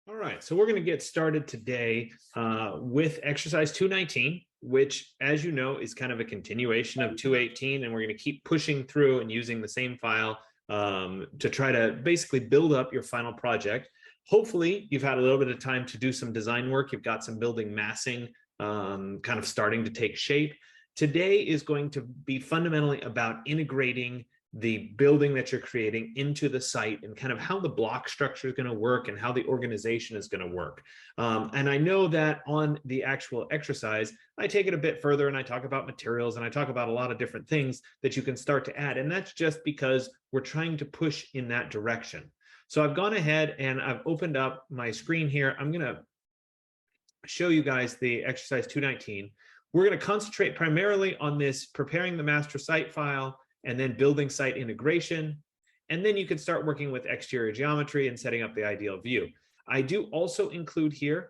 All right, so we're going to get started today with exercise 219, which, as you know, is kind of a continuation of 218, and we're going to keep pushing through and using the same file to try to basically build up your final project. Hopefully, you've had a little bit of time to do some design work. You've got some building massing kind of starting to take shape. Today is going to be fundamentally about integrating the building that you're creating into the site and kind of how the block structure is going to work and how the organization is going to work. And I know that on the actual exercise, I take it a bit further and I talk about materials and I talk about a lot of different things that you can start to add. And that's just because we're trying to push in that direction. So I've gone ahead and I've opened up my screen here. I'm going to show you guys the exercise 219. We're going to concentrate primarily on this preparing the master site file and then building site integration. And then you can start working with exterior geometry and setting up the ideal view. I do also include here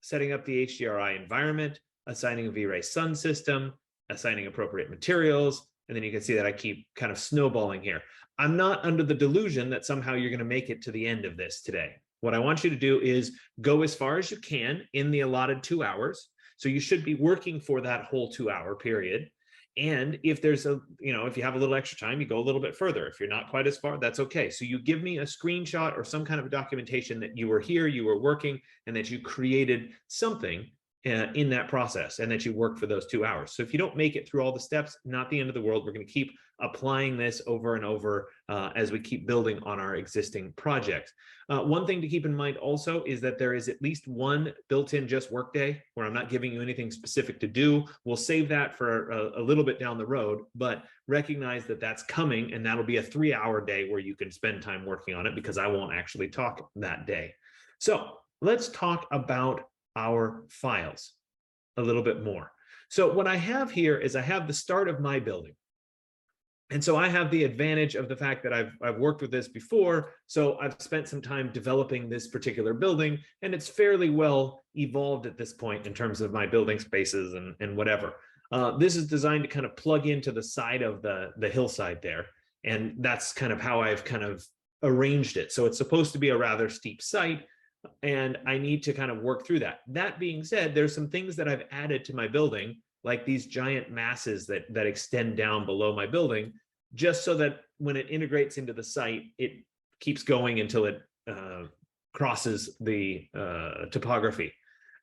setting up the HDRI environment, assigning a V-Ray sun system, assigning appropriate materials, and then you can see that I keep kind of snowballing here. I'm not under the delusion that somehow you're going to make it to the end of this today. What I want you to do is go as far as you can in the allotted 2 hours. So you should be working for that whole 2-hour period. And if there's if you have a little extra time, you go a little bit further. If you're not quite as far, that's okay. So you give me a screenshot or some kind of documentation that you were here, you were working, and that you created something in that process and that you worked for those 2 hours. So if you don't make it through all the steps, not the end of the world. We're going to keep applying this over and over as we keep building on our existing projects. One thing to keep in mind also is that there is at least one built-in just workday where I'm not giving you anything specific to do. We'll save that for a little bit down the road, but recognize that that's coming, and that'll be a 3-hour day where you can spend time working on it because I won't actually talk that day. So let's talk about our files a little bit more. So what I have here is I have the start of my building. And so I have the advantage of the fact that I've worked with this before. So I've spent some time developing this particular building, and it's fairly well evolved at this point in terms of my building spaces and whatever. This is designed to kind of plug into the side of the hillside there. And that's kind of how I've kind of arranged it. So it's supposed to be a rather steep site, and I need to kind of work through that. That being said, there's some things that I've added to my building, like these giant masses that extend down below my building, just so that when it integrates into the site, it keeps going until it crosses the topography.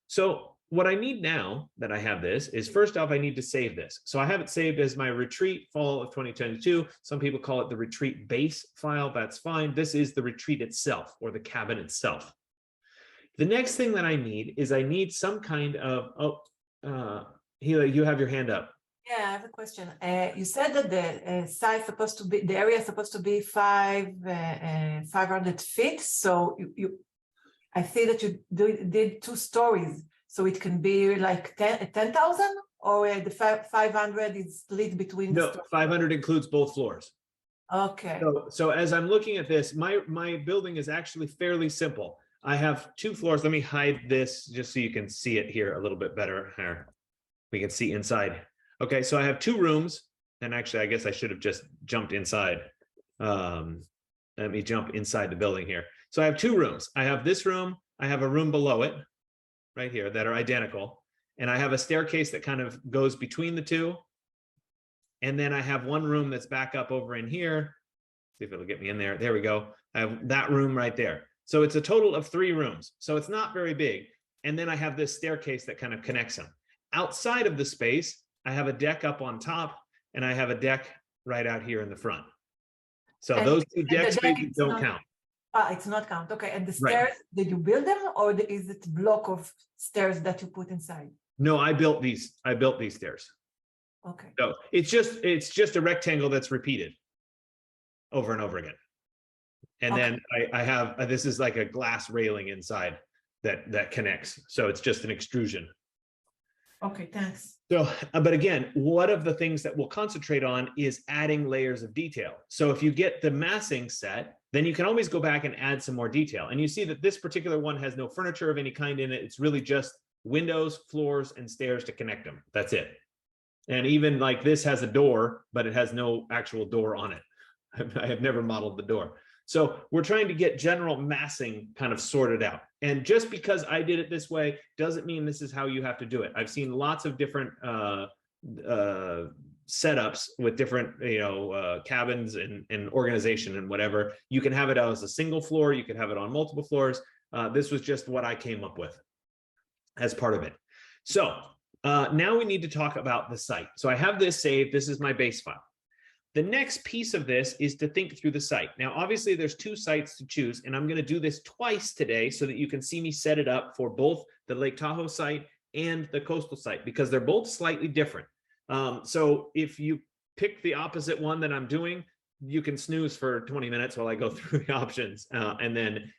So what I need now that I have this is, first off, I need to save this. So I have it saved as my retreat fall of 2022. Some people call it the retreat base file. That's fine. This is the retreat itself, or the cabin itself. The next thing that I need is I need some kind of, Hila, you have your hand up. Yeah, I have a question. You said that the site supposed to be, the area is supposed to be 500 feet. So I see that you did 2 stories. So it can be like 10,000, or the 500 is split between. No, 500 includes both floors. Okay. So as I'm looking at this, my building is actually fairly simple. I have 2 floors. Let me hide this just so you can see it here a little bit better. Here, we can see inside. Okay, so I have 2 rooms, and actually, I guess I should have just jumped inside. Let me jump inside the building here. So I have 2 rooms. I have this room. I have a room below it, right here, that are identical. And I have a staircase that kind of goes between the 2. And then I have one room that's back up over in here. See if it'll get me in there. There we go. I have that room right there. So it's a total of 3 rooms. So it's not very big. And then I have this staircase that kind of connects them. Outside of the space, I have a deck up on top, and I have a deck right out here in the front. So those 2 deck spaces don't count. It's not count. Okay. And the stairs, did you build them, or is it a block of stairs that you put inside? No, I built these stairs. Okay. So it's just a rectangle that's repeated over and over again. And then I have, this is like a glass railing inside that connects. So it's just an extrusion. Okay, thanks. So, but again, one of the things that we'll concentrate on is adding layers of detail. So if you get the massing set, then you can always go back and add some more detail. And you see that this particular one has no furniture of any kind in it. It's really just windows, floors, and stairs to connect them. That's it. And even like this has a door, but it has no actual door on it. I have never modeled the door. So we're trying to get general massing kind of sorted out. And just because I did it this way doesn't mean this is how you have to do it. I've seen lots of different setups with different cabins and organization and whatever. You can have it as a single floor, you can have it on multiple floors. This was just what I came up with as part of it. So now we need to talk about the site. So I have this saved. This is my base file. The next piece of this is to think through the site. Now, obviously, there's two sites to choose, and I'm going to do this twice today so that you can see me set it up for both the Lake Tahoe site and the coastal site, because they're both slightly different. So if you pick the opposite one that I'm doing, you can snooze for 20 minutes while I go through the options and then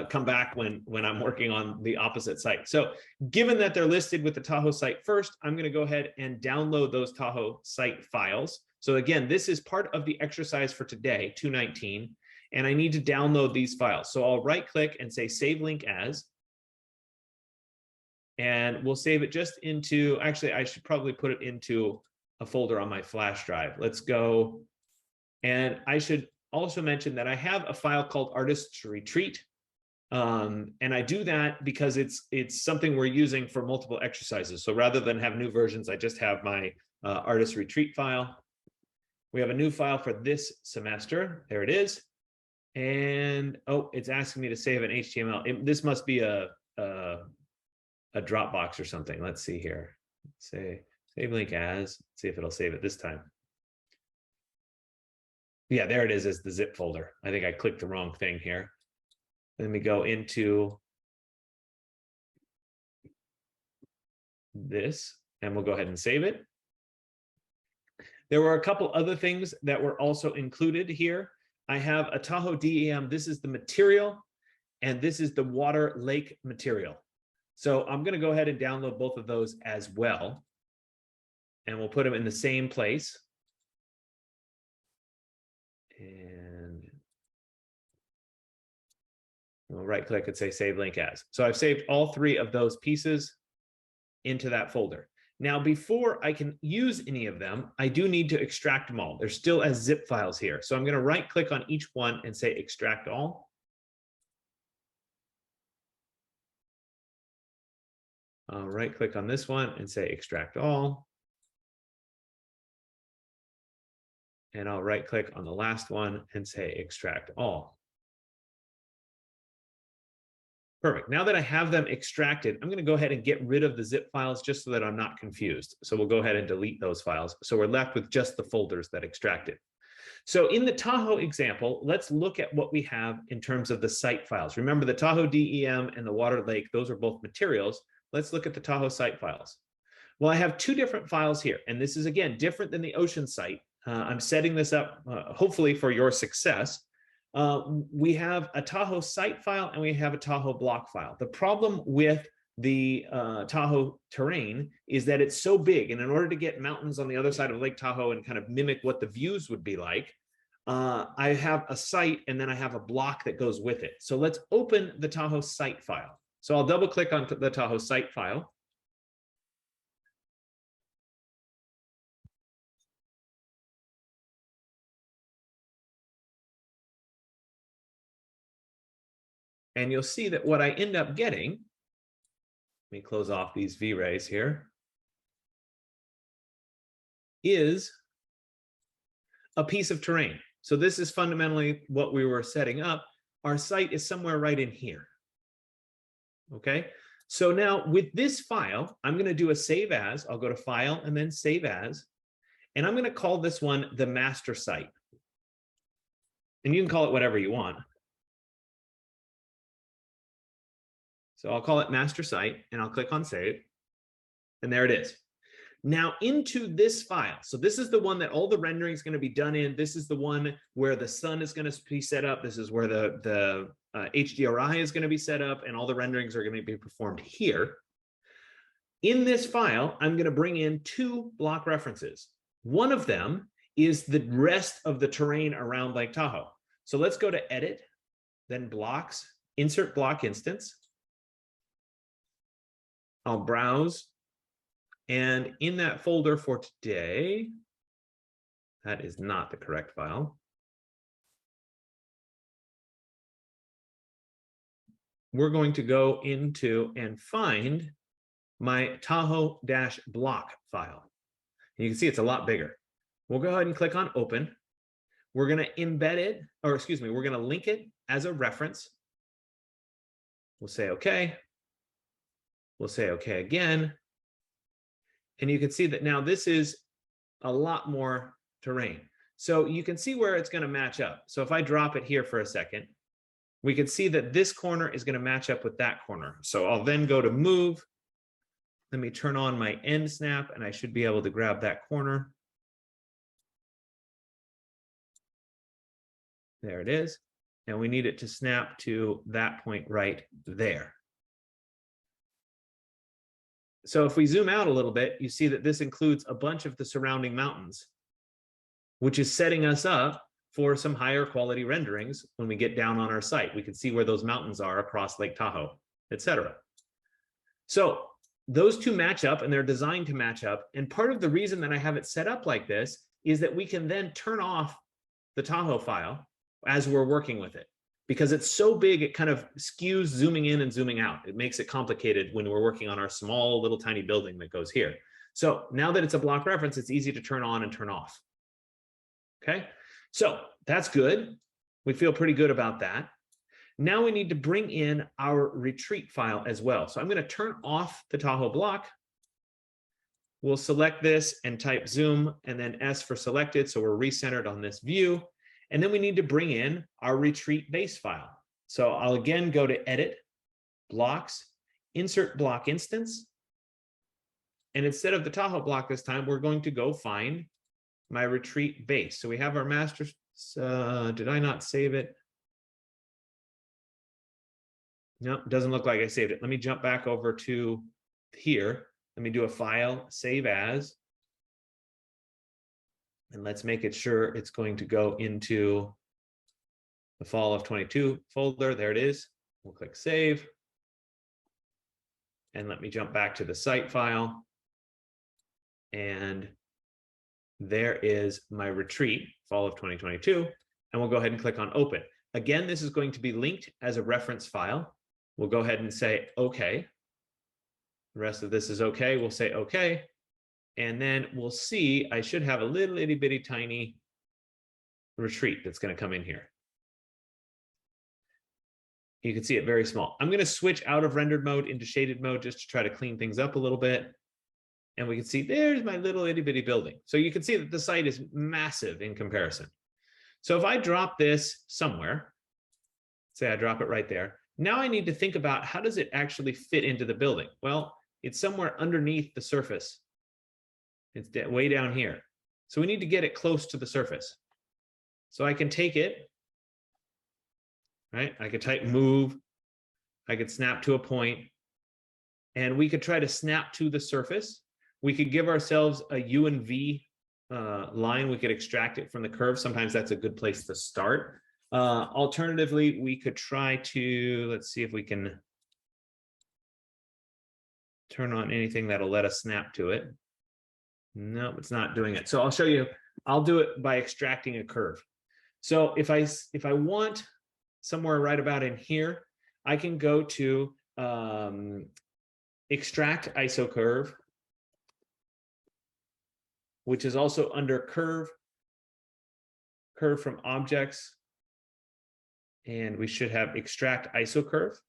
come back when I'm working on the opposite site. So given that they're listed with the Tahoe site first, I'm going to go ahead and download those Tahoe site files. So again, this is part of the exercise for today, 219, and I need to download these files. So I'll right click and say save link as, and we'll save it just into, actually, I should probably put it into a folder on my flash drive. Let's go. And I should also mention that I have a file called Artist's Retreat. And I do that because it's something we're using for multiple exercises. So rather than have new versions, I just have my Artist's Retreat file. We have a new file for this semester. There it is. And oh, it's asking me to save an HTML. This must be a Dropbox or something. Let's see here. Say save link as. See if it'll save it this time. Yeah, there it is as the zip folder. I think I clicked the wrong thing here. Let me go into this and we'll go ahead and save it. There were a couple other things that were also included here. I have a Tahoe DEM. This is the material, and this is the water lake material. So I'm going to go ahead and download both of those as well. And we'll put them in the same place. And we'll right click and say save link as. So I've saved all three of those pieces into that folder. Now, before I can use any of them, I do need to extract them all. They're still as zip files here. So I'm going to right click on each one and say extract all. I'll right click on this one and say extract all. And I'll right click on the last one and say extract all. Perfect. Now that I have them extracted, I'm going to go ahead and get rid of the zip files just so that I'm not confused. So we'll go ahead and delete those files. So we're left with just the folders that extracted. So in the Tahoe example, let's look at what we have in terms of the site files. Remember the Tahoe DEM and the Water Lake, those are both materials. Let's look at the Tahoe site files. Well, I have two different files here, and this is again different than the ocean site. I'm setting this up hopefully for your success. We have a Tahoe site file and we have a Tahoe block file. The problem with the Tahoe terrain is that it's so big, and in order to get mountains on the other side of Lake Tahoe and kind of mimic what the views would be like, I have a site and then I have a block that goes with it. So let's open the Tahoe site file. So I'll double click on the Tahoe site file. And you'll see that what I end up getting, let me close off these V-rays here, is a piece of terrain. So this is fundamentally what we were setting up. Our site is somewhere right in here. Okay, so now with this file, I'm going to do a save as. I'll go to File and then Save As. And I'm going to call this one the master site. And you can call it whatever you want. So I'll call it master site and I'll click on save. And there it is. Now into this file. So this is the one that all the rendering is going to be done in. This is the one where the sun is going to be set up. This is where the HDRI is going to be set up and all the renderings are going to be performed here. In this file, I'm going to bring in two block references. One of them is the rest of the terrain around Lake Tahoe. So let's go to Edit, then Blocks, Insert Block Instance. I'll browse, and in that folder for today, that is not the correct file. we're going to go into and find my Tahoe-block file. And you can see it's a lot bigger. We'll go ahead and click on open. We're going to embed it, or excuse me, we're going to link it as a reference. We'll say okay. We'll say okay again. And you can see that now this is a lot more terrain. So you can see where it's going to match up. So if I drop it here for a second, we can see that this corner is going to match up with that corner. So I'll then go to move. Let me turn on my end snap and I should be able to grab that corner. There it is. And we need it to snap to that point right there. So if we zoom out a little bit, you see that this includes a bunch of the surrounding mountains, which is setting us up for some higher quality renderings when we get down on our site. We can see where those mountains are across Lake Tahoe, etc. So those two match up and they're designed to match up. And part of the reason that I have it set up like this is that we can then turn off the Tahoe file as we're working with it. Because it's so big, it kind of skews zooming in and zooming out. It makes it complicated when we're working on our small little tiny building that goes here. So now that it's a block reference, it's easy to turn on and turn off. Okay, so that's good. We feel pretty good about that. Now we need to bring in our retreat file as well. So I'm going to turn off the Tahoe block. We'll select this and type zoom and then S for selected. So we're recentered on this view. And then we need to bring in our retreat base file. So I'll again go to edit, blocks, insert block instance. And instead of the Tahoe block this time, we're going to go find my retreat base. So we have our master, did I not save it? No, it doesn't look like I saved it. Let me jump back over to here. Let me do a file, save as. And let's make it sure it's going to go into the fall of 22 folder. There it is. We'll click save. And let me jump back to the site file. And there is my retreat, fall of 2022. And we'll go ahead and click on open. Again, this is going to be linked as a reference file. We'll go ahead and say okay. The rest of this is okay. We'll say okay. And then we'll see, I should have a little itty bitty tiny retreat that's going to come in here. You can see it very small. I'm going to switch out of rendered mode into shaded mode just to try to clean things up a little bit. And we can see there's my little itty bitty building. So you can see that the site is massive in comparison. So if I drop this somewhere, say I drop it right there, now I need to think about how does it actually fit into the building? Well, it's somewhere underneath the surface. It's way down here. So we need to get it close to the surface. So I can take it, right? I could type move. I could snap to a point. And we could try to snap to the surface. We could give ourselves a U and V line. We could extract it from the curve. Sometimes that's a good place to start. Alternatively, we could try to, let's see if we can turn on anything that'll let us snap to it. No, it's not doing it. So I'll show you, I'll do it by extracting a curve. So if I want somewhere right about in here, I can go to extract iso curve, which is also under curve from objects. And we should have extract iso curve.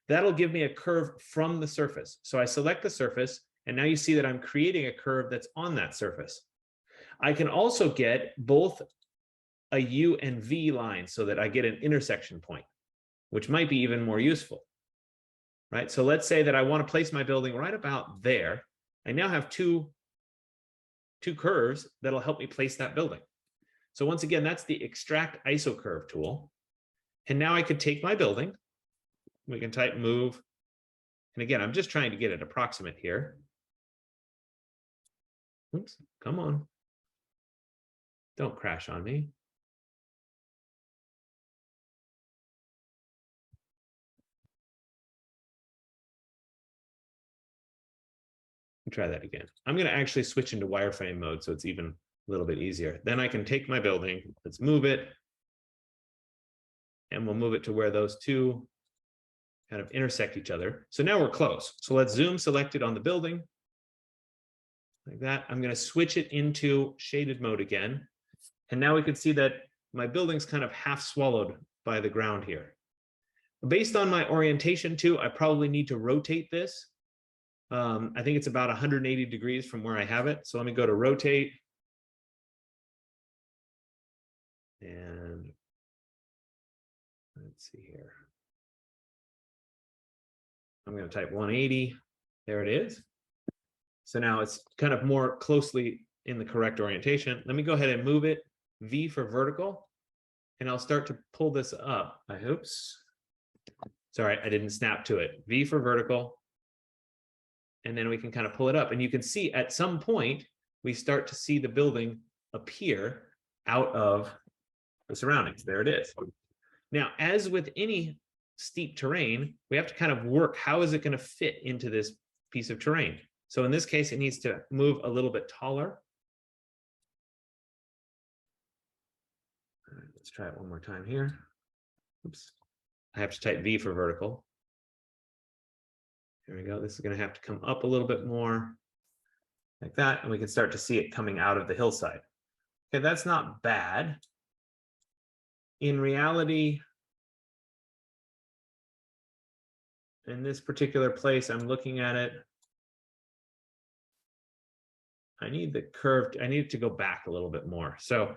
That'll give me a curve from the surface. So I select the surface, and now you see that I'm creating a curve that's on that surface. I can also get both a U and V line so that I get an intersection point, which might be even more useful, right? So let's say that I want to place my building right about there. I now have two curves that'll help me place that building. So once again, that's the extract iso curve tool. And now I could take my building. We can type move. And again, I'm just trying to get it approximate here. Oops, come on. Don't crash on me. Try that again. I'm going to actually switch into wireframe mode so it's even a little bit easier. Then I can take my building, let's move it, and we'll move it to where those two kind of intersect each other. So now we're close. So let's zoom selected on the building. Like that. I'm going to switch it into shaded mode again. And now we can see that my building's kind of half swallowed by the ground here. Based on my orientation too, I probably need to rotate this. I think it's about 180 degrees from where I have it. So let me go to rotate. And let's see here. I'm going to type 180. There it is. So now it's kind of more closely in the correct orientation. Let me go ahead and move it. V for vertical. And I'll start to pull this up. Oops. Sorry, I didn't snap to it. V for vertical. And then we can kind of pull it up. And you can see at some point, we start to see the building appear out of the surroundings. There it is. Now, as with any steep terrain, we have to kind of work, how is it going to fit into this piece of terrain? So in this case, it needs to move a little bit taller. All right, let's try it one more time here. Oops. I have to type V for vertical. There we go. This is going to have to come up a little bit more like that. And we can start to see it coming out of the hillside. Okay, that's not bad. In reality, in this particular place, I'm looking at it. I need the curve. I need it to go back a little bit more. So,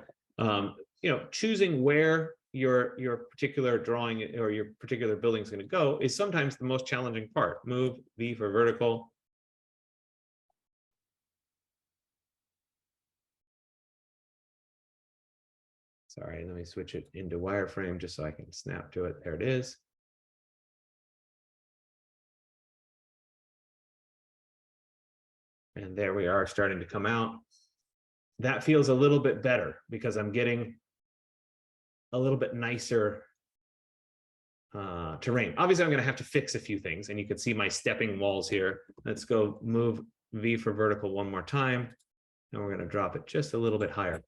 choosing where your particular drawing or your particular building is going to go is sometimes the most challenging part. Move V for vertical. Sorry, let me switch it into wireframe just so I can snap to it. There it is. And there we are starting to come out. That feels a little bit better because I'm getting a little bit nicer terrain. Obviously, I'm going to have to fix a few things, and you can see my stepping walls here. Let's go move V for vertical one more time, and we're going to drop it just a little bit higher.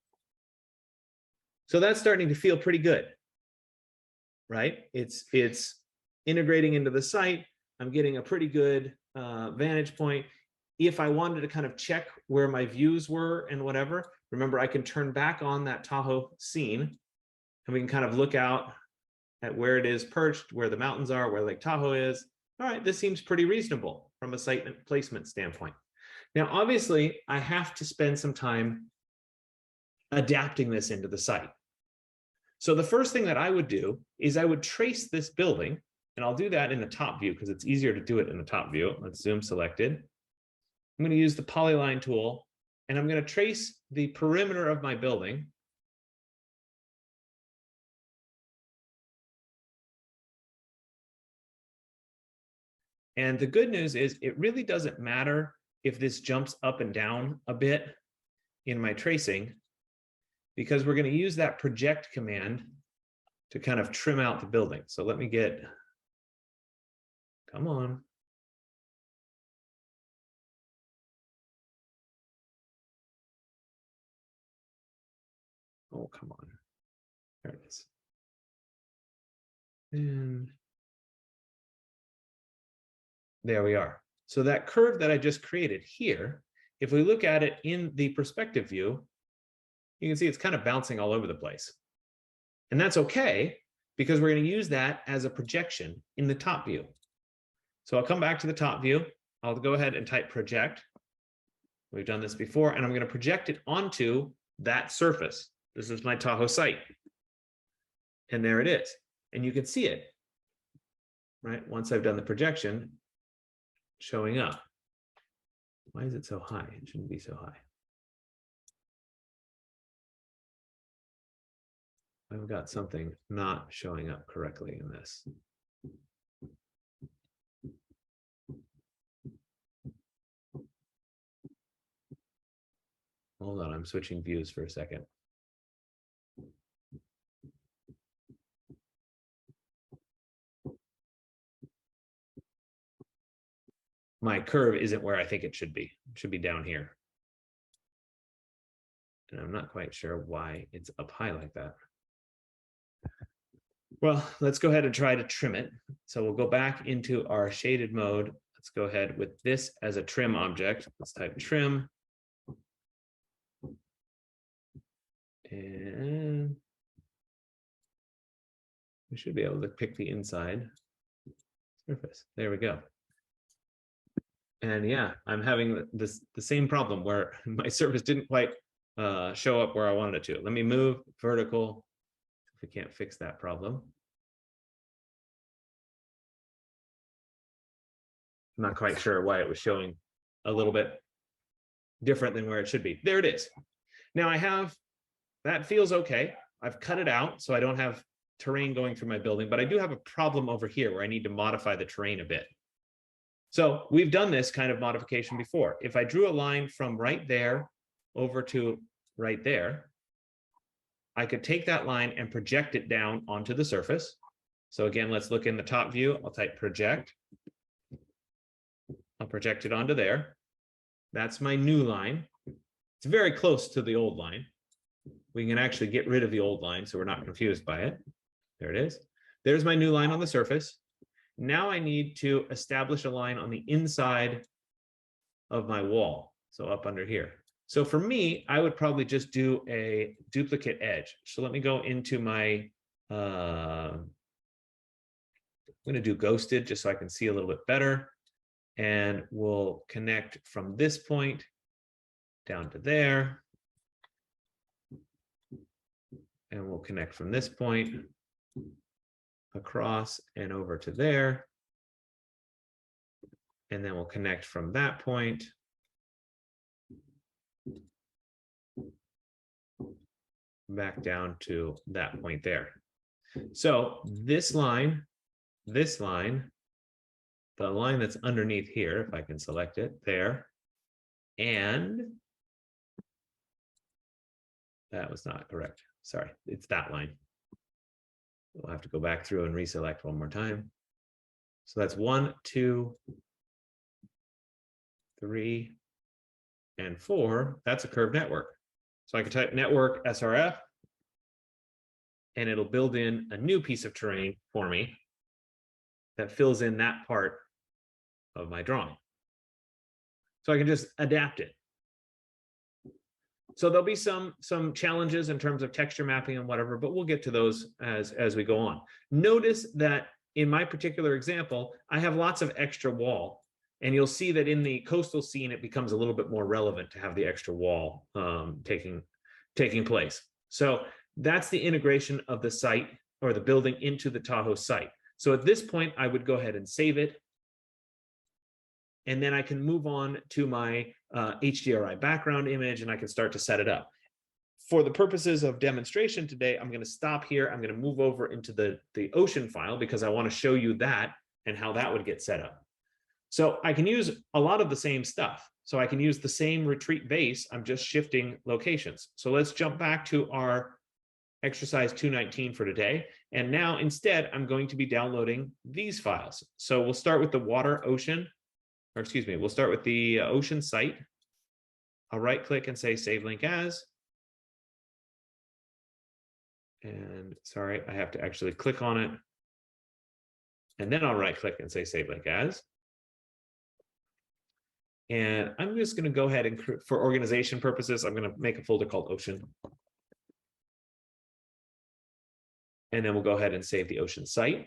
So that's starting to feel pretty good, right? It's integrating into the site. I'm getting a pretty good vantage point. If I wanted to kind of check where my views were and whatever, remember, I can turn back on that Tahoe scene, and we can kind of look out at where it is perched, where the mountains are, where Lake Tahoe is. All right, this seems pretty reasonable from a site placement standpoint. Now, obviously, I have to spend some time adapting this into the site. So the first thing that I would do is I would trace this building, and I'll do that in the top view because it's easier to do it in the top view. Let's zoom selected. I'm going to use the polyline tool, and I'm going to trace the perimeter of my building. And the good news is it really doesn't matter if this jumps up and down a bit in my tracing, because we're going to use that project command to kind of trim out the building. So let me get, come on. Oh, come on. There it is. And there we are. So that curve that I just created here, if we look at it in the perspective view, you can see it's kind of bouncing all over the place. And that's okay, because we're going to use that as a projection in the top view. So I'll come back to the top view. I'll go ahead and type project. We've done this before, and I'm going to project it onto that surface. This is my Tahoe site. And there it is. And you can see it, right? Once I've done the projection, showing up. Why is it so high? It shouldn't be so high. I've got something not showing up correctly in this. Hold on, I'm switching views for a second. My curve isn't where I think it should be. It should be down here. And I'm not quite sure why it's up high like that. Well, let's go ahead and try to trim it. So we'll go back into our shaded mode. Let's go ahead with this as a trim object. Let's type trim. And we should be able to pick the inside surface. There we go. And yeah, I'm having the same problem where my surface didn't quite show up where I wanted it to. Let me move vertical if we can't fix that problem. I'm not quite sure why it was showing a little bit different than where it should be. There it is. Now I have, that feels okay. I've cut it out so I don't have terrain going through my building, but I do have a problem over here where I need to modify the terrain a bit. So we've done this kind of modification before. If I drew a line from right there over to right there, I could take that line and project it down onto the surface. So again, let's look in the top view. I'll type project. I'll project it onto there. That's my new line. It's very close to the old line. We can actually get rid of the old line so we're not confused by it. There it is. There's my new line on the surface. Now I need to establish a line on the inside of my wall. So up under here. So for me, I would probably just do a duplicate edge. So let me go into my, I'm going to do ghosted just so I can see a little bit better. And we'll connect from this point down to there. And we'll connect from this point across and over to there. And then we'll connect from that point back down to that point there. So this line, the line that's underneath here, if I can select it there, and that was not correct. Sorry, it's that line. We'll have to go back through and reselect one more time. So that's 1, 2, 3, and 4. That's a curved network. So I can type network SRF, and it'll build in a new piece of terrain for me that fills in that part of my drawing. So I can just adapt it. So there'll be some challenges in terms of texture mapping and whatever, but we'll get to those as we go on. Notice that in my particular example, I have lots of extra wall, and you'll see that in the coastal scene, it becomes a little bit more relevant to have the extra wall taking place. So that's the integration of the site or the building into the Tahoe site. So at this point, I would go ahead and save it. And then I can move on to my HDRI background image, and I can start to set it up. For the purposes of demonstration today, I'm going to stop here. I'm going to move over into the ocean file because I want to show you that and how that would get set up. So I can use a lot of the same stuff. So I can use the same retreat base. I'm just shifting locations. So let's jump back to our exercise 219 for today. And now instead, I'm going to be downloading these files. So we'll start with the water ocean. Or excuse me, we'll start with the ocean site. I'll right click and say save link as. And sorry, I have to actually click on it. And then I'll right click and say save link as. And I'm just going to go ahead and, for organization purposes, I'm going to make a folder called ocean. And then we'll go ahead and save the ocean site.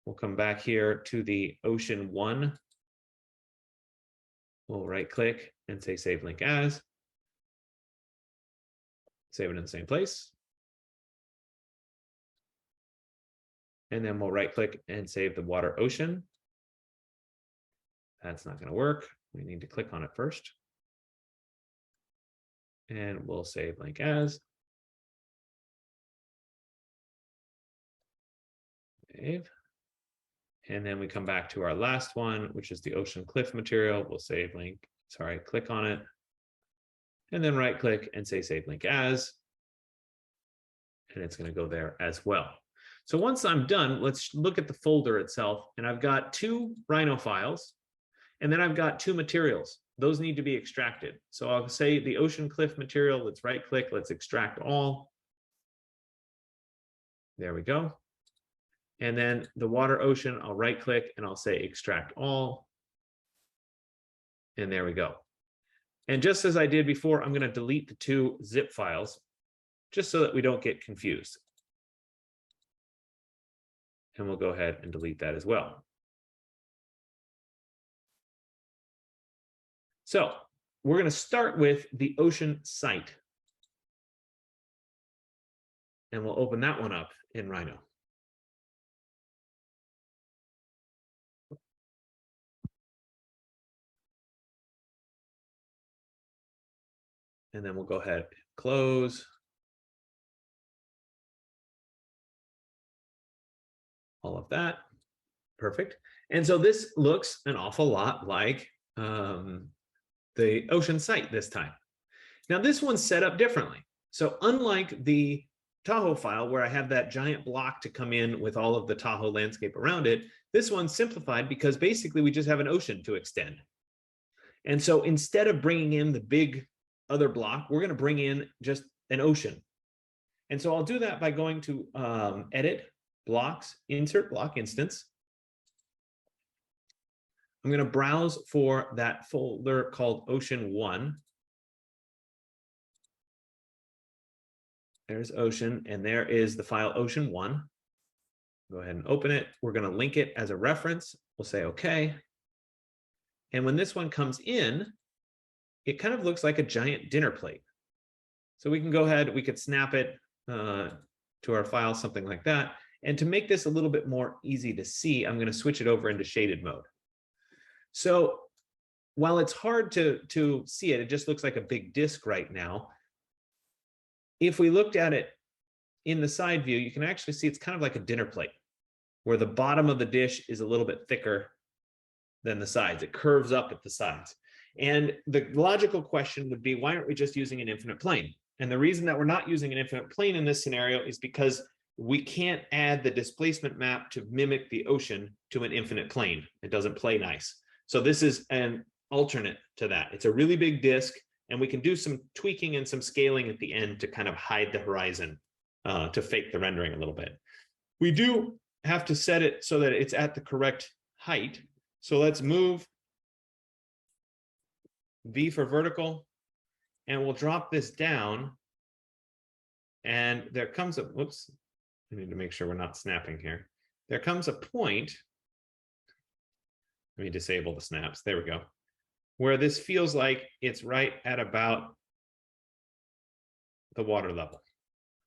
We'll come back here to the ocean 1. We'll right click and say save link as. Save it in the same place. And then we'll right click and save the water ocean. That's not going to work. We need to click on it first. And we'll save link as. Save. And then we come back to our last one, which is the ocean cliff material. We'll save link, sorry, click on it. And then right click and say save link as. And it's going to go there as well. So once I'm done, let's look at the folder itself. And I've got 2 Rhino files. And then I've got 2 materials. Those need to be extracted. So I'll say the ocean cliff material, let's right click, let's extract all. There we go. And then the water ocean, I'll right click and I'll say extract all. And there we go. And just as I did before, I'm going to delete the 2 zip files just so that we don't get confused. And we'll go ahead and delete that as well. So we're going to start with the ocean site. And we'll open that one up in Rhino. And then we'll go ahead and close. All of that. Perfect. And so this looks an awful lot like the ocean site this time. Now this one's set up differently. So unlike the Tahoe file where I have that giant block to come in with all of the Tahoe landscape around it, this one's simplified because basically we just have an ocean to extend. And so instead of bringing in the big other block, we're going to bring in just an ocean. And so I'll do that by going to edit, blocks, insert block instance. I'm going to browse for that folder called Ocean 1. There's Ocean, and there is the file Ocean 1. Go ahead and open it. We're going to link it as a reference. We'll say OK. And when this one comes in, it kind of looks like a giant dinner plate. So we can go ahead, we could snap it to our file, something like that. And to make this a little bit more easy to see, I'm going to switch it over into shaded mode. So while it's hard to see it, it just looks like a big disk right now. If we looked at it in the side view, you can actually see it's kind of like a dinner plate, where the bottom of the dish is a little bit thicker than the sides. It curves up at the sides. And the logical question would be, why aren't we just using an infinite plane? And the reason that we're not using an infinite plane in this scenario is because we can't add the displacement map to mimic the ocean to an infinite plane. It doesn't play nice. So this is an alternate to that. It's a really big disk, and we can do some tweaking and some scaling at the end to kind of hide the horizon to fake the rendering a little bit. We do have to set it so that it's at the correct height. So let's move V for vertical, and we'll drop this down. And there comes a, whoops, I need to make sure we're not snapping here. There comes a point, let me disable the snaps, there we go, where this feels like it's right at about the water level.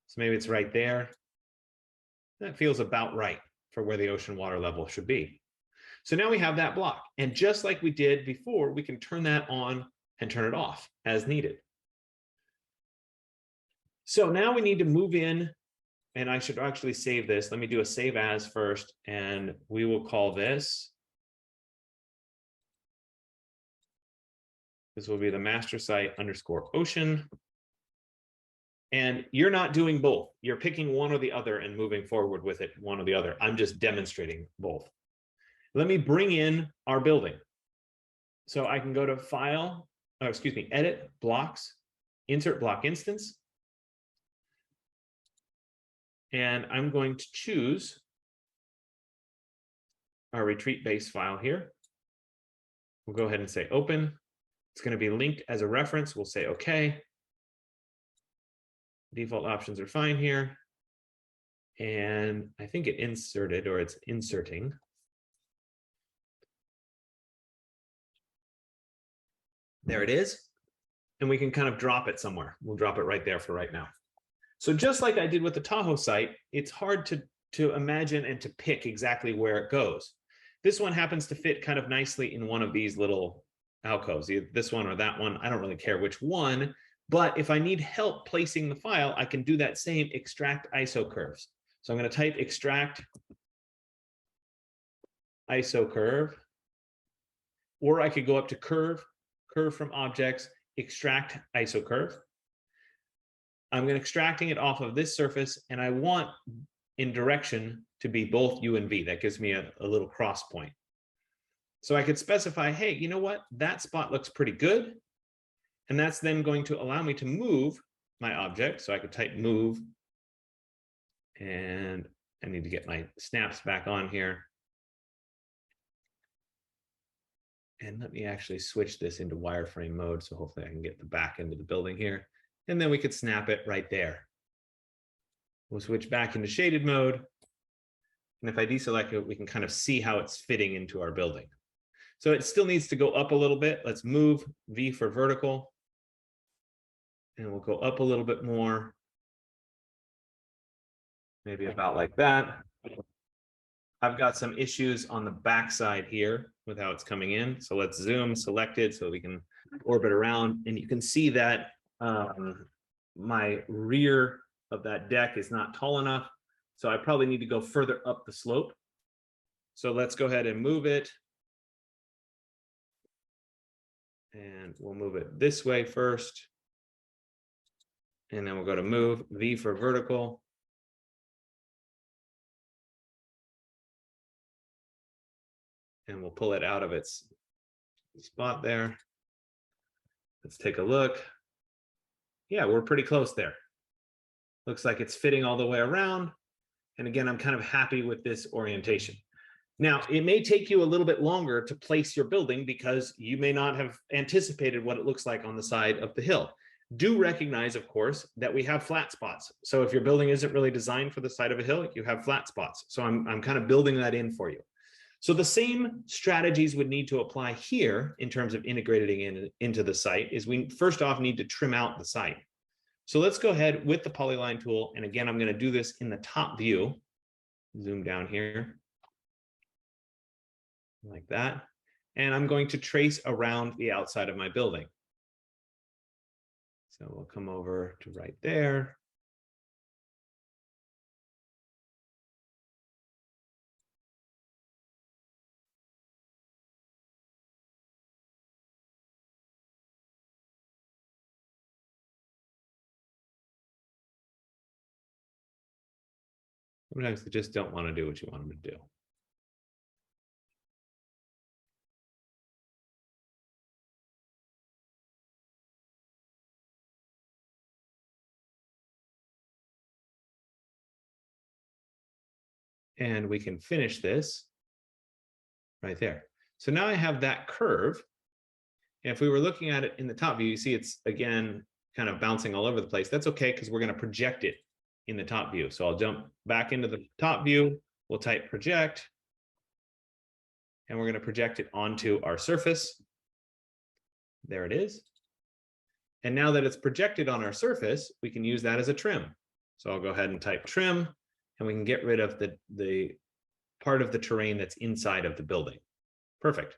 So maybe it's right there. That feels about right for where the ocean water level should be. So now we have that block. And just like we did before, we can turn that on and turn it off as needed. So now we need to move in, and I should actually save this. Let me do a save as first, and we will call this, this will be the master site _ ocean. And you're not doing both. You're picking one or the other and moving forward with it, one or the other. I'm just demonstrating both. Let me bring in our building. So I can go to File, Edit, Blocks, Insert Block Instance. And I'm going to choose our retreat base file here. We'll go ahead and say Open. It's going to be linked as a reference. We'll say OK. Default options are fine here. And I think it inserted, or it's inserting. There it is. And we can kind of drop it somewhere. We'll drop it right there for right now. So just like I did with the Tahoe site, it's hard to imagine and to pick exactly where it goes. This one happens to fit kind of nicely in one of these little alcoves, either this one or that one. I don't really care which one, but if I need help placing the file, I can do that same extract ISO curves. So I'm going to type extract ISO curve, or I could go up to curve from objects, extract ISO curve. I'm extracting it off of this surface, and I want in direction to be both U and V. That gives me a little cross point. So I could specify, hey, you know what? That spot looks pretty good. And that's then going to allow me to move my object. So I could type move, And I need to get my snaps back on here. And let me actually switch this into wireframe mode. So hopefully I can get the back end of the building here. And then we could snap it right there. We'll switch back into shaded mode. And if I deselect it, we can kind of see how it's fitting into our building. So it still needs to go up a little bit. Let's move V for vertical. And we'll go up a little bit more. Maybe about like that. I've got some issues on the backside here with how it's coming in. So let's zoom selected so we can orbit around. And you can see that my rear of that deck is not tall enough. So I probably need to go further up the slope. So let's go ahead and move it. And we'll move it this way first. And then we'll go to move, V for vertical. And we'll pull it out of its spot there. Let's take a look. Yeah, we're pretty close there. Looks like it's fitting all the way around. And again, I'm kind of happy with this orientation. Now, it may take you a little bit longer to place your building because you may not have anticipated what it looks like on the side of the hill. Do recognize, of course, that we have flat spots. So if your building isn't really designed for the side of a hill, you have flat spots. So I'm kind of building that in for you. So the same strategies would need to apply here in terms of integrating into the site is we first off need to trim out the site. So let's go ahead with the polyline tool. And again, I'm going to do this in the top view. Zoom down here like that. And I'm going to trace around the outside of my building. So we'll come over to right there. Sometimes they just don't want to do what you want them to do. And we can finish this right there. So now I have that curve. And if we were looking at it in the top view, you see it's again kind of bouncing all over the place. That's okay because we're going to project it in the top view. So I'll jump back into the top view. We'll type project. And we're going to project it onto our surface. There it is. And now that it's projected on our surface, we can use that as a trim. So I'll go ahead and type trim, and we can get rid of the part of the terrain that's inside of the building. Perfect.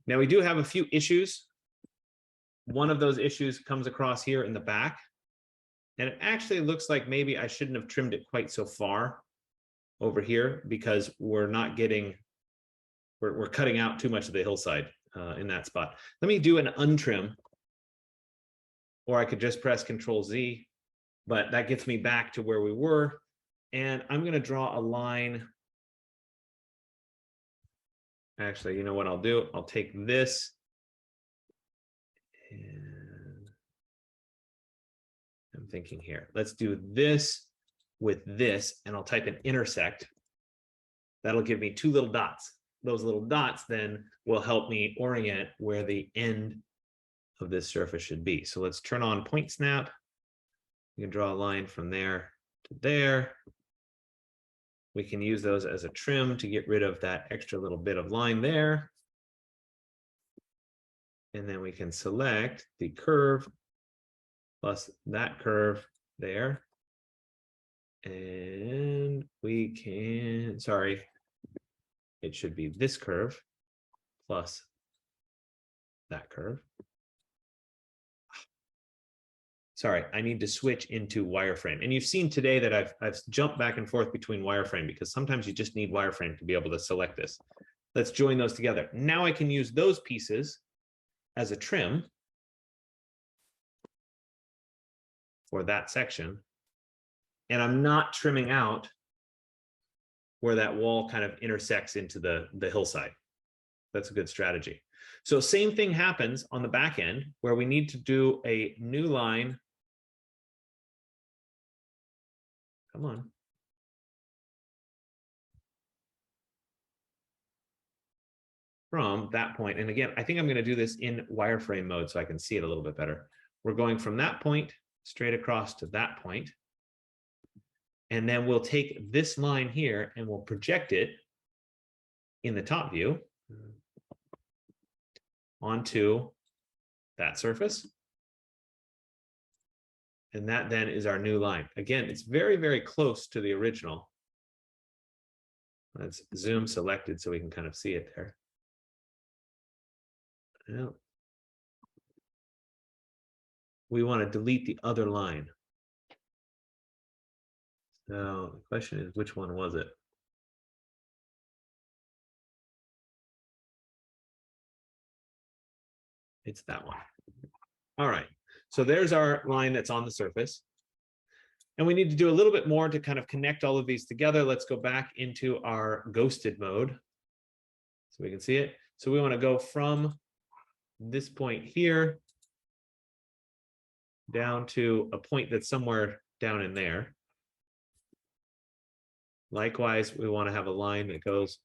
Now we do have a few issues. One of those issues comes across here in the back. And it actually looks like maybe I shouldn't have trimmed it quite so far over here because we're not getting, we're cutting out too much of the hillside in that spot. Let me do an untrim, or I could just press Control Z, but that gets me back to where we were. And I'm going to draw a line. Actually, you know what I'll do? I'll take this and I'm thinking here, let's do this with this, and I'll type an intersect. That'll give me two little dots. Those little dots then will help me orient where the end of this surface should be. So let's turn on point snap. We can draw a line from there to there. We can use those as a trim to get rid of that extra little bit of line there. And then we can select the curve plus that curve there. And we can, sorry, it should be this curve plus that curve. Sorry, I need to switch into wireframe. And you've seen today that I've jumped back and forth between wireframe because sometimes you just need wireframe to be able to select this. Let's join those together. Now I can use those pieces as a trim for that section. And I'm not trimming out where that wall kind of intersects into the hillside. That's a good strategy. So same thing happens on the back end where we need to do a new line. Come on. from that point. And again, I think I'm going to do this in wireframe mode so I can see it a little bit better. We're going from that point straight across to that point. And then we'll take this line here and we'll project it in the top view onto that surface. And that then is our new line. Again, it's very, very close to the original. Let's zoom selected so we can kind of see it there. Well, we want to delete the other line. So the question is, which one was it? It's that one. All right. So there's our line that's on the surface. And we need to do a little bit more to kind of connect all of these together. Let's go back into our ghosted mode so we can see it. So we want to go from this point here down to a point that's somewhere down in there. Likewise, we want to have a line that goes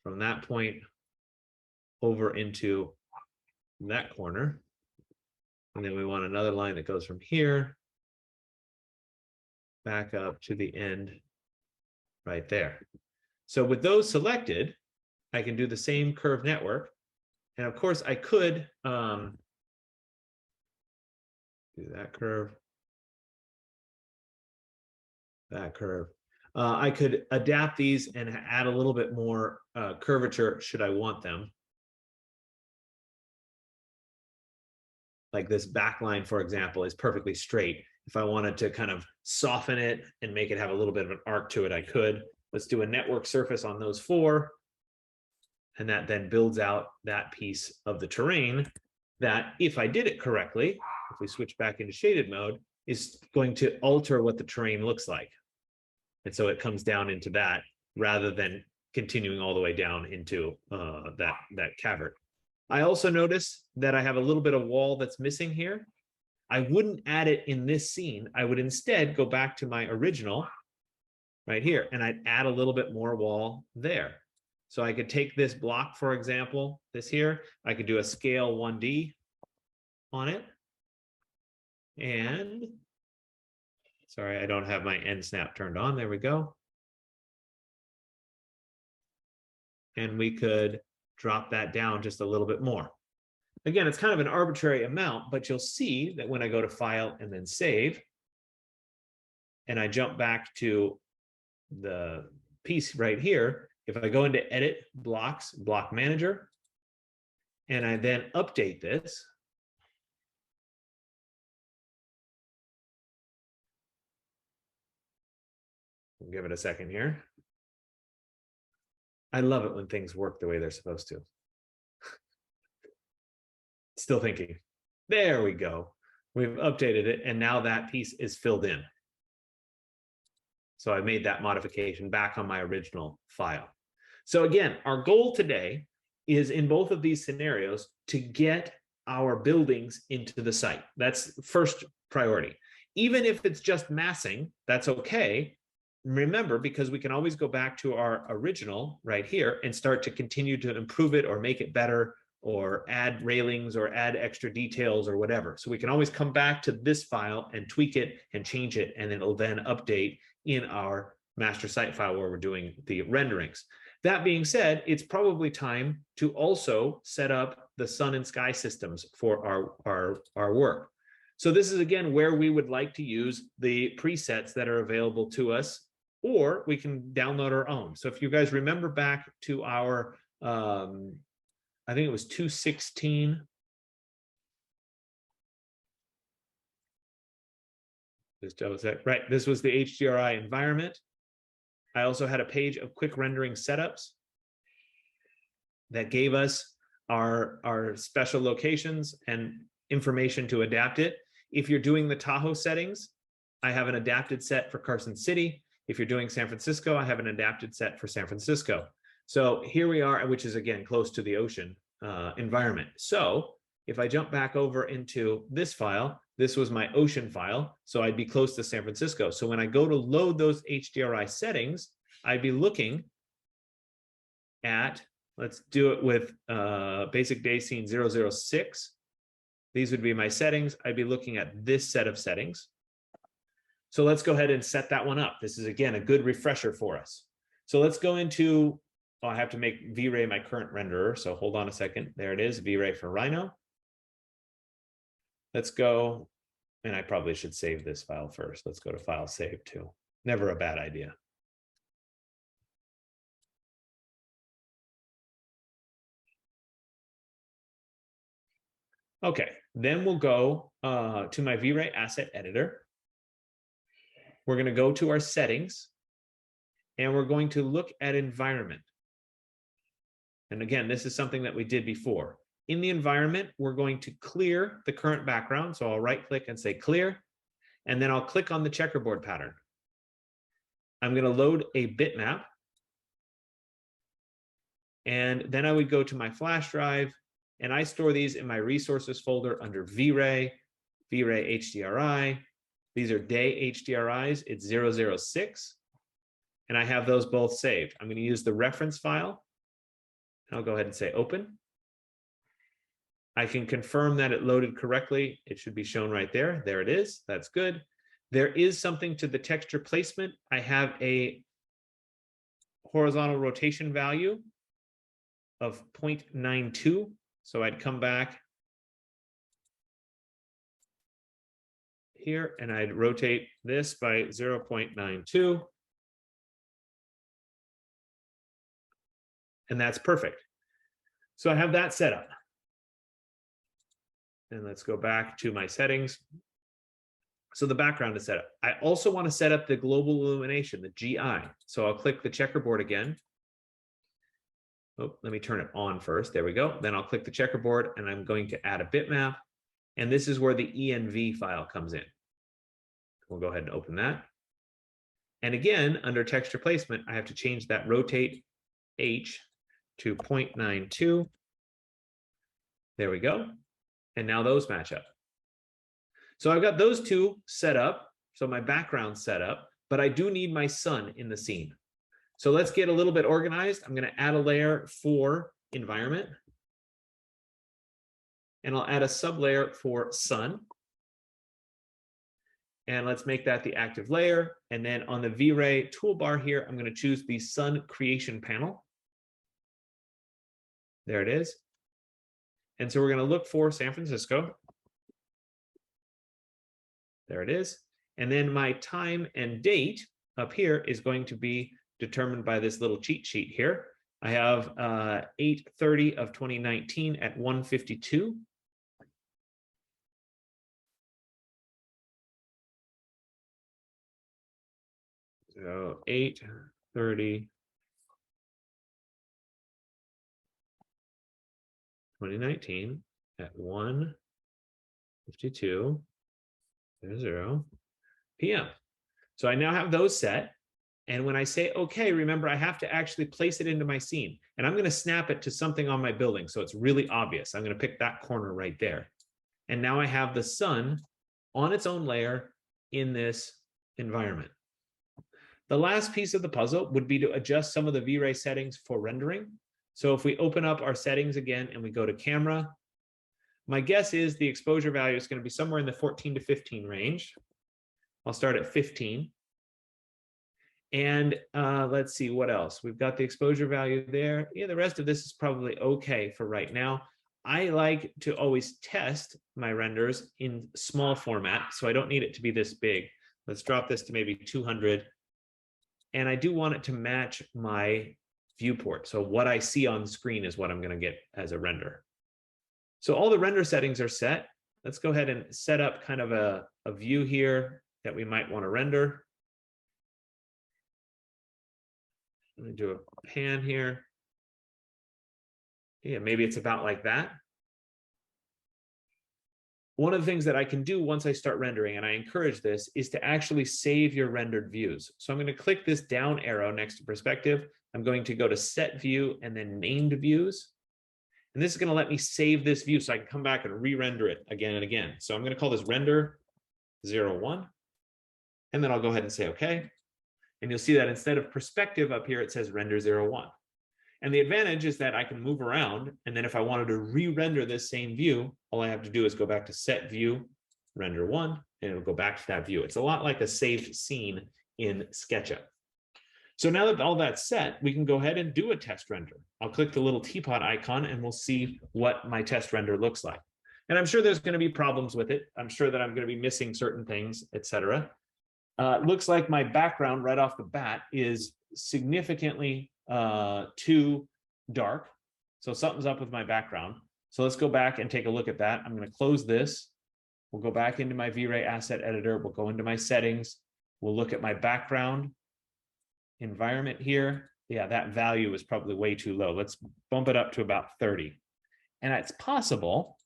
from that point over into that corner. And then we want another line that goes from here back up to the end right there. So with those selected, I can do the same curve network. And of course, I could do that curve, that curve. I could adapt these and add a little bit more curvature should I want them. Like this back line, for example, is perfectly straight. If I wanted to kind of soften it and make it have a little bit of an arc to it, I could. Let's do a network surface on those four. And that then builds out that piece of the terrain that, if I did it correctly, if we switch back into shaded mode, is going to alter what the terrain looks like. And so it comes down into that rather than continuing all the way down into that cavern. I also notice that I have a little bit of wall that's missing here. I wouldn't add it in this scene. I would instead go back to my original right here, and I'd add a little bit more wall there. So I could take this block, for example, this here, I could do a scale 1D on it. And sorry, I don't have my end snap turned on. There we go. And we could drop that down just a little bit more. Again, it's kind of an arbitrary amount, but you'll see that when I go to File and then Save, and I jump back to the piece right here, if I go into Edit, Blocks, Block Manager, and I then update this, we'll give it a second here. I love it when things work the way they're supposed to. Still thinking. There we go. We've updated it, and now that piece is filled in. So I made that modification back on my original file. So again, our goal today is, in both of these scenarios, to get our buildings into the site. That's first priority. Even if it's just massing, that's okay. Remember, because we can always go back to our original right here and start to continue to improve it or make it better, or add railings or add extra details or whatever. So we can always come back to this file and tweak it and change it, and it'll then update in our master site file where we're doing the renderings. That being said, it's probably time to also set up the sun and sky systems for our work. So this is, again, where we would like to use the presets that are available to us, or we can download our own. So if you guys remember back to our, I think it was 216. Just double check. Right, this was the HDRI environment. I also had a page of quick rendering setups that gave us our special locations and information to adapt it. If you're doing the Tahoe settings, I have an adapted set for Carson City. If you're doing San Francisco, I have an adapted set for San Francisco. So here we are, which is, again, close to the ocean environment. So if I jump back over into this file, this was my ocean file, so I'd be close to San Francisco. So when I go to load those HDRI settings, I'd be looking at Let's do it with basic day scene 006. These would be my settings. I'd be looking at this set of settings. So let's go ahead and set that one up. This is, again, a good refresher for us. So let's go into, I have to make V-Ray my current renderer. So hold on a second. There it is, V-Ray for Rhino. Let's go, and I probably should save this file first. Let's go to File, Save too. Never a bad idea. Okay, then we'll go to my V-Ray asset editor. We're going to go to our settings, and we're going to look at environment. And again, this is something that we did before. In the environment, we're going to clear the current background. So I'll right click and say clear, and then I'll click on the checkerboard pattern. I'm going to load a bitmap. And then I would go to my flash drive, and I store these in my resources folder under V-Ray, V-Ray HDRI. These are day HDRIs. It's 006. And I have those both saved. I'm going to use the reference file. I'll go ahead and say open. I can confirm that it loaded correctly. It should be shown right there. There it is. That's good. There is something to the texture placement. I have a horizontal rotation value of 0.92. So I'd come back here and I'd rotate this by 0.92. And that's perfect. So I have that set up. And let's go back to my settings. So the background is set up. I also want to set up the global illumination, the GI. So I'll click the checkerboard again. Oh, let me turn it on first. There we go. Then I'll click the checkerboard and I'm going to add a bitmap. And this is where the ENV file comes in. We'll go ahead and open that. And again, under texture placement, I have to change that rotate H to 0.92. There we go. And now those match up. So I've got those two set up. So my background set up, but I do need my sun in the scene. So let's get a little bit organized. I'm going to add a layer for environment. And I'll add a sublayer for sun. And let's make that the active layer. And then on the V-Ray toolbar here, I'm going to choose the sun creation panel. There it is. And so we're going to look for San Francisco. There it is. And then my time and date up here is going to be determined by this little cheat sheet here. I have 8/30 of 2019 at 1:52. So 8/30 2019 at 1:52 p.m. So I now have those set. And when I say, okay, remember, I have to actually place it into my scene. And I'm going to snap it to something on my building. So it's really obvious. I'm going to pick that corner right there. And now I have the sun on its own layer in this environment. The last piece of the puzzle would be to adjust some of the V-Ray settings for rendering. So if we open up our settings again and we go to camera, my guess is the exposure value is going to be somewhere in the 14 to 15 range. I'll start at 15. And let's see what else. We've got the exposure value there. Yeah, the rest of this is probably okay for right now. I like to always test my renders in small format, so I don't need it to be this big. Let's drop this to maybe 200. And I do want it to match my viewport. So what I see on the screen is what I'm going to get as a render. So all the render settings are set. Let's go ahead and set up kind of a view here that we might want to render. I'm going to do a pan here. Yeah, maybe it's about like that. One of the things that I can do once I start rendering, and I encourage this, is to actually save your rendered views. So I'm going to click this down arrow next to perspective. I'm going to go to set view and then named views. And this is going to let me save this view so I can come back and re-render it again and again. So I'm going to call this render 01. And then I'll go ahead and say, okay. And you'll see that instead of perspective up here, it says render 01. And the advantage is that I can move around. And then if I wanted to re-render this same view, all I have to do is go back to set view, render one, and it'll go back to that view. It's a lot like a saved scene in SketchUp. So now that all that's set, we can go ahead and do a test render. I'll click the little teapot icon and we'll see what my test render looks like. And I'm sure there's going to be problems with it. I'm sure that I'm going to be missing certain things, etc. Looks like my background right off the bat is significantly too dark. So something's up with my background. So let's go back and take a look at that. I'm going to close this. We'll go back into my V-Ray asset editor. We'll go into my settings. We'll look at my background environment here. Yeah, that value is probably way too low. Let's bump it up to about 30. And it's possible,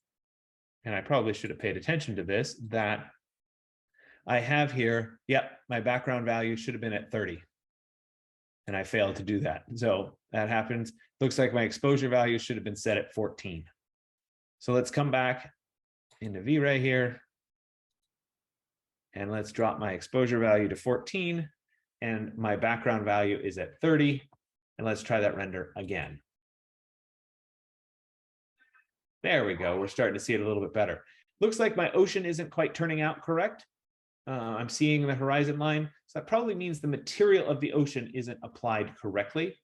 and I probably should have paid attention to this, that I have here, yep, my background value should have been at 30. And I failed to do that. So that happens. Looks like my exposure value should have been set at 14. So let's come back into V-Ray here. And let's drop my exposure value to 14. And my background value is at 30. And let's try that render again. There we go. We're starting to see it a little bit better. Looks like my ocean isn't quite turning out correct. I'm seeing the horizon line. So that probably means the material of the ocean isn't applied correctly.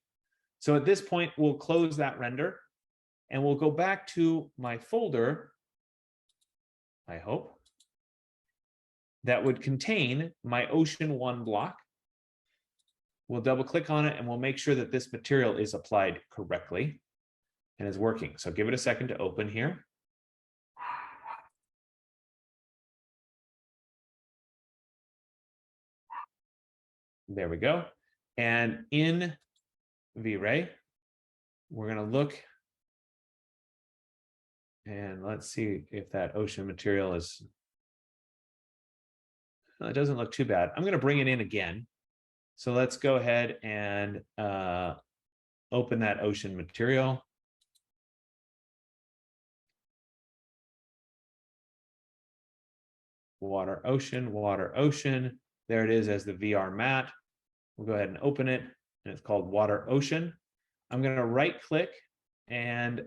So at this point, we'll close that render and we'll go back to my folder, I hope, that would contain my Ocean 1 block. We'll double click on it and we'll make sure that this material is applied correctly and is working. So give it a second to open here. There we go. And in V-Ray, we're going to look and let's see if that ocean material is, it doesn't look too bad. I'm going to bring it in again. So let's go ahead and open that ocean material. Water, ocean, water, ocean. There it is as the VR matte. We'll go ahead and open it, and it's called Water Ocean. I'm going to right click and,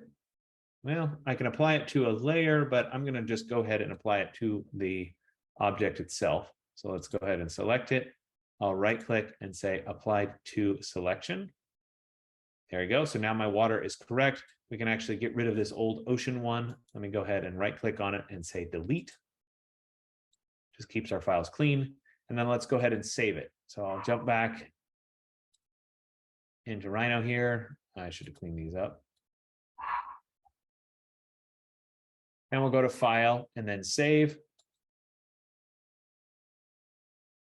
well, I can apply it to a layer, but I'm going to just go ahead and apply it to the object itself. So let's go ahead and select it. I'll right click and say apply to selection. There we go. So now my water is correct. We can actually get rid of this old ocean one. Let me go ahead and right click on it and say delete. Just keeps our files clean. And then let's go ahead and save it. So I'll jump back into Rhino here. I should have cleaned these up. And we'll go to File and then Save.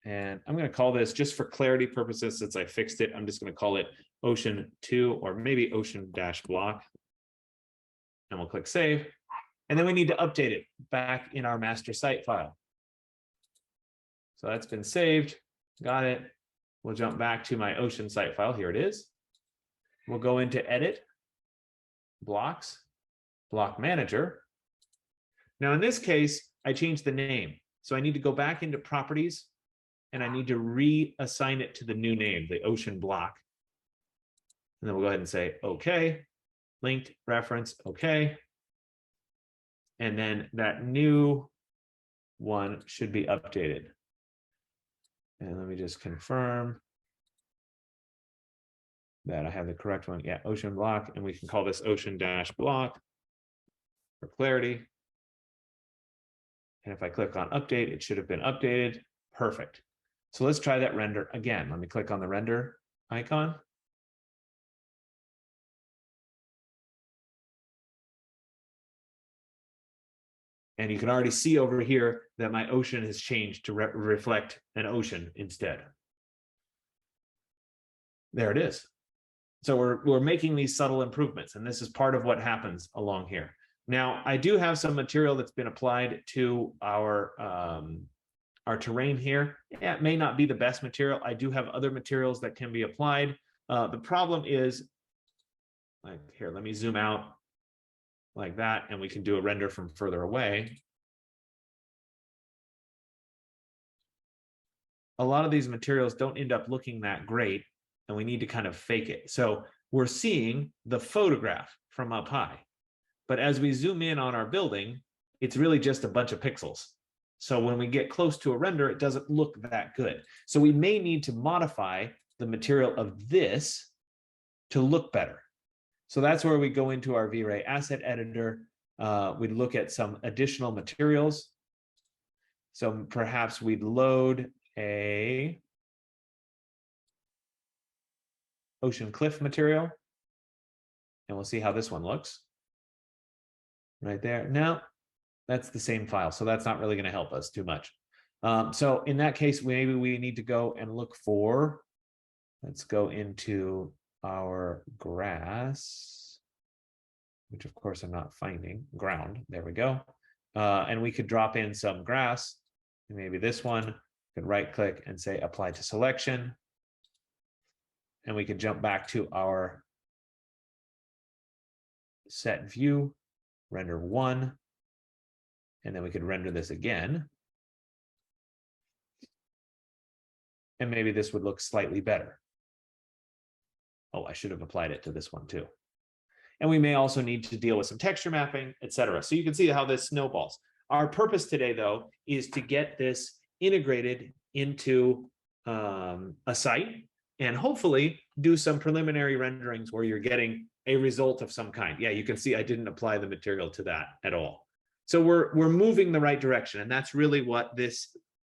And I'm going to call this, just for clarity purposes, since I fixed it, I'm just going to call it Ocean 2 or maybe Ocean-block. And we'll click Save. And then we need to update it back in our master site file. So that's been saved. Got it. We'll jump back to my ocean site file. Here it is. We'll go into Edit, Blocks, Block Manager. Now, in this case, I changed the name. So I need to go back into Properties, and I need to reassign it to the new name, the ocean block. And then we'll go ahead and say, OK, linked reference, OK. And then that new one should be updated. And let me just confirm that I have the correct one. Yeah, ocean block. And we can call this ocean-block for clarity. And if I click on update, it should have been updated. Perfect. So let's try that render again. Let me click on the render icon. And you can already see over here that my ocean has changed to reflect an ocean instead. There it is. So we're making these subtle improvements, and this is part of what happens along here. Now, I do have some material that's been applied to our terrain here. Yeah, it may not be the best material. I do have other materials that can be applied. The problem is, like here, let me zoom out like that, and we can do a render from further away. A lot of these materials don't end up looking that great, and we need to kind of fake it. So we're seeing the photograph from up high. But as we zoom in on our building, it's really just a bunch of pixels. So when we get close to a render, it doesn't look that good. So we may need to modify the material of this to look better. So that's where we go into our V-Ray asset editor. We'd look at some additional materials. So perhaps we'd load a ocean cliff material, and we'll see how this one looks. Right there. Now, that's the same file, so that's not really going to help us too much. So in that case, maybe we need to go and look for, let's go into our grass, which of course I'm not finding, ground, there we go. And we could drop in some grass, maybe this one, could right click and say apply to selection. And we could jump back to our set view, render 1, and then we could render this again. And maybe this would look slightly better. Oh, I should have applied it to this one too. And we may also need to deal with some texture mapping, etc. So you can see how this snowballs. Our purpose today, though, is to get this integrated into a site and hopefully do some preliminary renderings where you're getting a result of some kind. Yeah, you can see I didn't apply the material to that at all. So we're moving the right direction, and that's really what this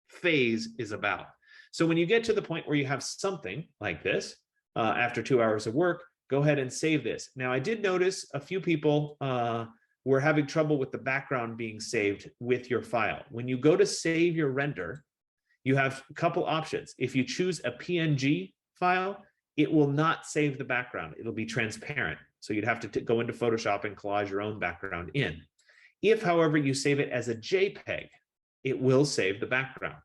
phase is about. So when you get to the point where you have something like this, after 2 hours of work, go ahead and save this. Now, I did notice a few people were having trouble with the background being saved with your file. When you go to save your render, you have a couple options. If you choose a PNG file, it will not save the background. It'll be transparent. So you'd have to go into Photoshop and collage your own background in. If, however, you save it as a JPEG, it will save the background.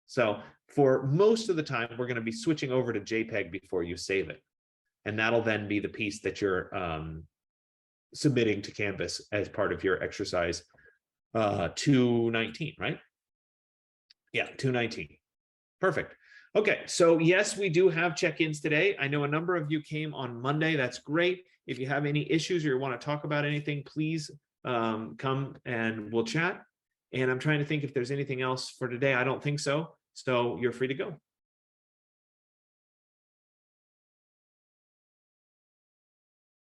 So for most of the time, we're going to be switching over to JPEG before you save it. And that'll then be the piece that you're submitting to Canvas as part of your exercise 219, right? Yeah, 219. Perfect. Okay, so yes, we do have check-ins today. I know a number of you came on Monday. That's great. If you have any issues or you want to talk about anything, please come and we'll chat. And I'm trying to think if there's anything else for today. I don't think so. So you're free to go.